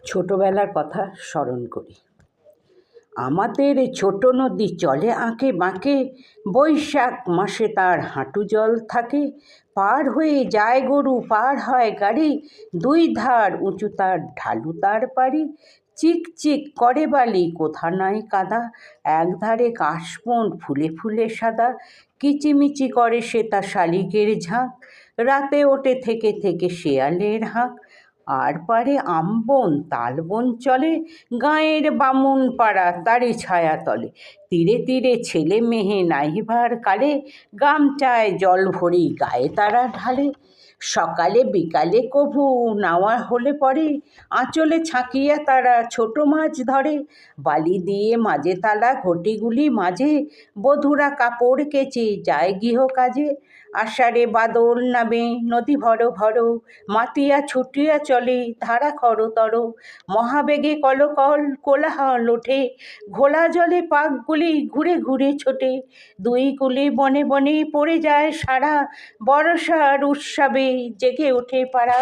ছোটবেলার কথা স্মরণ করি। আমাদের ছোট নদী চলে আঁকে বাঁকে, বৈশাখ মাসে তার হাঁটু জল থাকে। পার হয়ে যায় গরু, পার হয় গাড়ি, দুই ধার উঁচু তার ঢালু তার পাড়ি। চিক চিক করে বালি, কোথা নাই কাদা, একধারে কাশবন ফুলে ফুলে সাদা। কিচিমিচি করে সে তা শালিকের ঝাঁক, রাতে ওঠে থেকে থেকে শেয়ালের হাঁক। আর পারে আমবন তালবন চলে, গাঁয়ের বামুন পাড়া তারি ছায়া তলে। তীরে তীরে ছেলে মেয়ে নাহিবার কালে, গামছায় জল ভরি গায়ে তারা ঢালে। সকালে বিকালে কভু নাওয়া হলে পরে, আঁচলে ছাঁকিয়া তারা ছোট মাছ ধরে। বালি দিয়ে মাঝে তালা ঘটিগুলি মাঝে, বধূরা কাপড় কেচে যায় গৃহ কাজে। আষাঢ়ে বাদল নামে নদী ভর ভর, মাতিয়া ছুটিয়া চলে ধারা খরতর। মহাবেগে কলকল কোলাহল ওঠে, ঘোলা জলে পাকগুলি ঘুরে ঘুরে ছোটে। দুই কূলে বনে বনে পড়ে যায় সারা, বর্ষার উৎসবে জেগে ওঠে পাড়া।